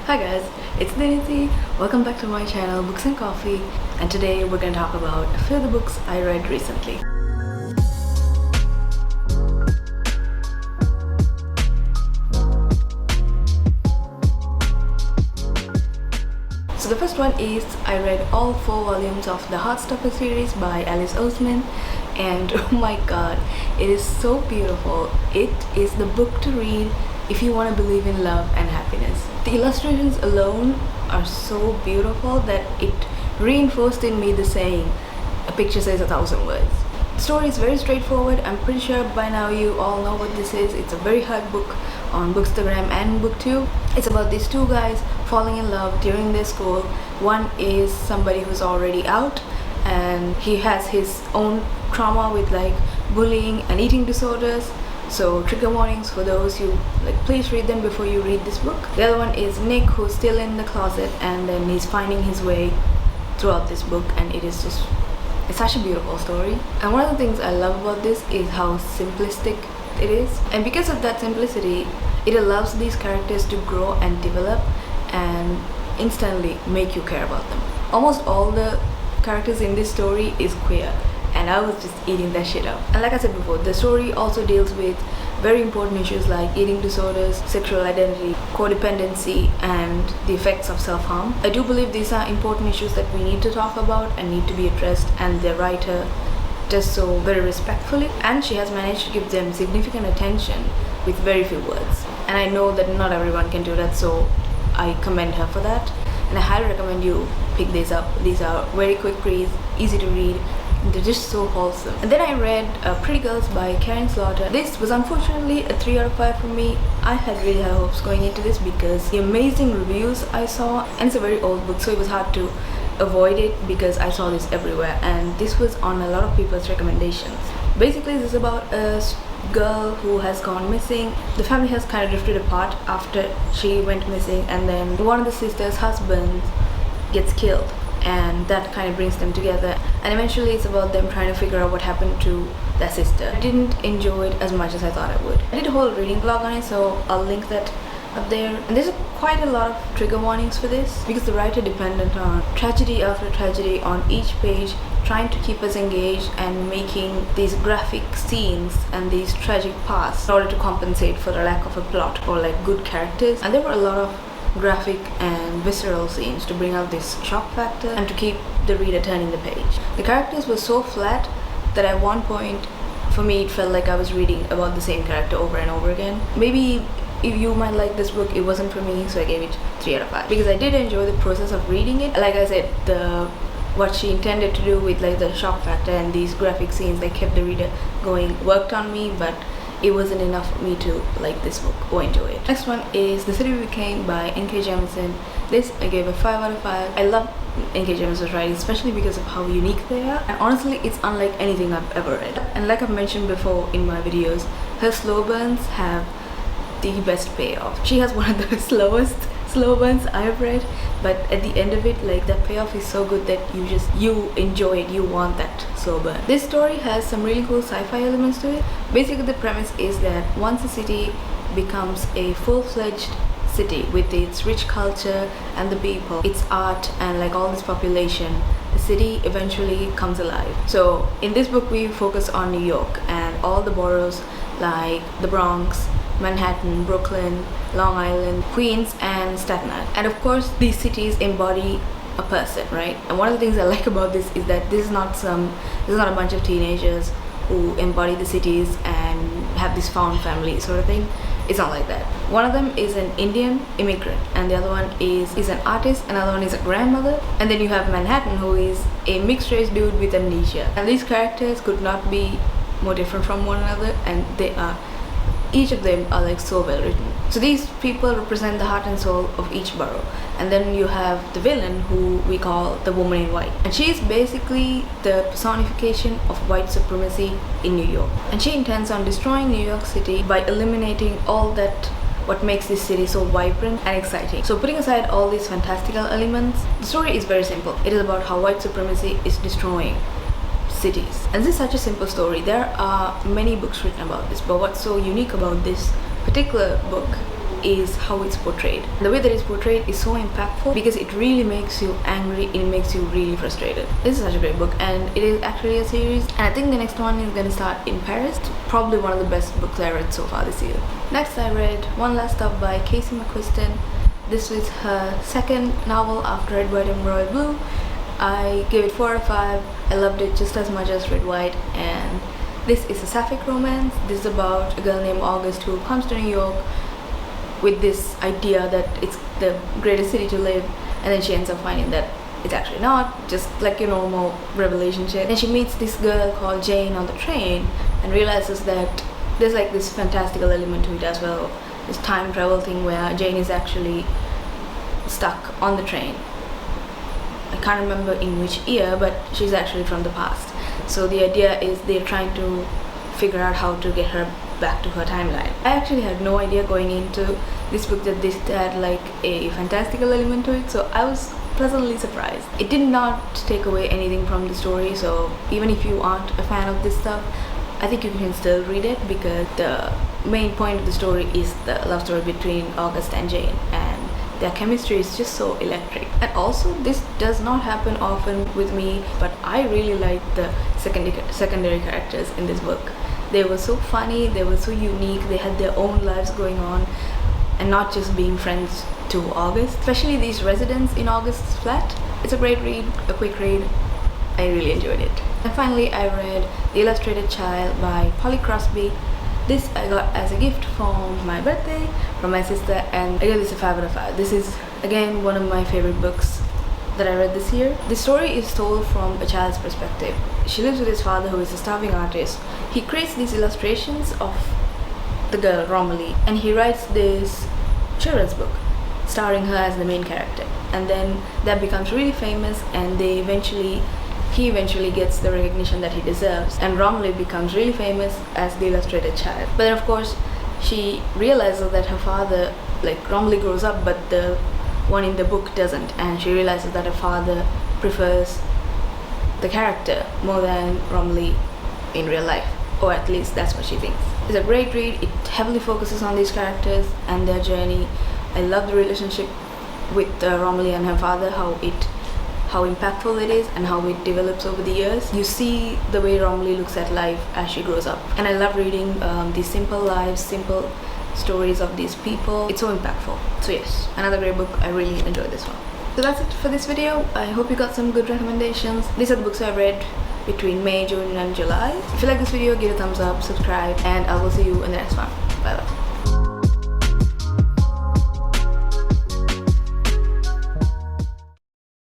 Hi guys, it's Dinithi. Welcome back to my channel Books and Coffee, and today we're going to talk about a few of the books I read recently. So the first one is I read all 4 volumes of the Heartstopper series by Alice Oseman, and oh my god, it is so beautiful. It is the book to read if you want to believe in love and happiness. The illustrations alone are so beautiful that it reinforced in me the saying, a picture says 1,000 words. The story is very straightforward. I'm pretty sure by now you all know what this is. It's a very hype book on Bookstagram and BookTube. It's about these 2 guys falling in love during their school. One is somebody who's already out and he has his own trauma with like bullying and eating disorders. So trigger warnings for those who please read them before you read this book. The other one is Nick, who's still in the closet and then he's finding his way throughout this book, and it's such a beautiful story. And one of the things I love about this is how simplistic it is, and because of that simplicity it allows these characters to grow and develop and instantly make you care about them. Almost all the characters in this story is queer, and I was just eating that shit up. And like I said before, the story also deals with very important issues like eating disorders, sexual identity, codependency, and the effects of self-harm. I do believe these are important issues that we need to talk about and need to be addressed, and the writer does so very respectfully, and she has managed to give them significant attention with very few words. And I know that not everyone can do that, so I commend her for that, and I highly recommend you pick these up. These are very quick reads, easy to read, they're just so wholesome. And then I read Pretty Girls by Karen Slaughter. This was unfortunately a 3 out of 5 for me. I had really high hopes going into this because the amazing reviews I saw, and it's a very old book so it was hard to avoid it because I saw this everywhere, and this was on a lot of people's recommendations. Basically this is about a girl who has gone missing. The family has kind of drifted apart after she went missing, and then one of the sisters' husbands gets killed, and that kind of brings them together, and eventually it's about them trying to figure out what happened to their sister. I didn't enjoy it as much as I thought I would. I did a whole reading vlog on it, so I'll link that up there. And there's quite a lot of trigger warnings for this because the writer depended on tragedy after tragedy on each page, trying to keep us engaged and making these graphic scenes and these tragic pasts in order to compensate for the lack of a plot or like good characters. And there were a lot of graphic and visceral scenes to bring out this shock factor and to keep the reader turning the page. The characters were so flat that at one point for me it felt like I was reading about the same character over and over again. Maybe if you might like this book, it wasn't for me, so I gave it 3 out of 5 because I did enjoy the process of reading it. Like I said, what she intended to do with like the shock factor and these graphic scenes that kept the reader going worked on me, but it wasn't enough for me to like this book or enjoy it. Next one is The City We Became by N.K. Jemisin. This I gave a 5 out of 5. I love N.K. Jemison's writing, especially because of how unique they are, and honestly it's unlike anything I've ever read. And like I've mentioned before in my videos, her slow burns have the best payoff. She has one of the slowest slow burns I've read, but at the end of it, like, the payoff is so good that you enjoy it, you want that slow burn. This story has some really cool sci-fi elements to it. Basically the premise is that once a city becomes a full-fledged city with its rich culture and the people, its art, and like all this population, the city eventually comes alive. So in this book we focus on New York and all the boroughs like the Bronx, Manhattan, Brooklyn, Long Island, Queens, and Staten Island. And of course these cities embody a person, right? And one of the things I like about this is that this is not a bunch of teenagers who embody the cities and have this found family sort of thing. It's not like that. One of them is an Indian immigrant, and the other one is an artist, another one is a grandmother, and then you have Manhattan, who is a mixed race dude with amnesia. And these characters could not be more different from one another, and each of them are like so well written. So these people represent the heart and soul of each borough. And then you have the villain, who we call the woman in white, and she is basically the personification of white supremacy in New York, and she intends on destroying New York City by eliminating all that what makes this city so vibrant and exciting. So putting aside all these fantastical elements, the story is very simple. It is about how white supremacy is destroying cities. And this is such a simple story. There are many books written about this, but what's so unique about this particular book is how it's portrayed. The way that it's portrayed is so impactful because it really makes you angry, it makes you really frustrated. This is such a great book, and it is actually a series, and I think the next one is going to start in Paris. Probably one of the best books I read so far this year. Next I read One Last Stop by Casey McQuiston. This was her second novel after Red, White and Royal Blue. I gave it 4 out of 5. I loved it just as much as Red, White, and this is a sapphic romance. This is about a girl named August who comes to New York with this idea that it's the greatest city to live, and then she ends up finding that it's actually not, just like your normal relationship. Then she meets this girl called Jane on the train and realizes that there's like this fantastical element to it as well. This time travel thing where Jane is actually stuck on the train. I can't remember in which year, but she's actually from the past. So the idea is they're trying to figure out how to get her back to her timeline. I actually had no idea going into this book that this had like a fantastical element to it, so I was pleasantly surprised. It did not take away anything from the story, so even if you aren't a fan of this stuff, I think you can still read it because the main point of the story is the love story between August and Jane, and their chemistry is just so electric. And also, this does not happen often with me, but I really liked the secondary characters in this book. They were so funny, they were so unique, they had their own lives going on, and not just being friends to August. Especially these residents in August's flat. It's a great read, a quick read. I really enjoyed it. And finally, I read The Illustrated Child by Polly Crosby. This I got as a gift for my birthday from my sister, and I gave this a 5 out of 5. This is again one of my favorite books that I read this year. The story is told from a child's perspective. She lives with his father, who is a starving artist. He creates these illustrations of the girl Romilly, and he writes this children's book starring her as the main character, and then that becomes really famous, and he eventually gets the recognition that he deserves, and Romilly becomes really famous as the illustrated child. But then of course she realizes that her father, like Romilly grows up, but the one in the book doesn't, and she realizes that her father prefers the character more than Romilly in real life, or at least that's what she thinks. It's a great read. It heavily focuses on these characters and their journey. I love the relationship with Romilly and her father, how impactful it is and how it develops over the years. You see the way Romilly looks at life as she grows up, and I love reading these simple lives, simple stories of these people. It's so impactful. So yes, another great book. I really enjoyed this one. So that's it for this video. I hope you got some good recommendations. These are the books I read between May, June and July. If you like this video, give it a thumbs up, subscribe, and I will see you in the next one. Bye bye.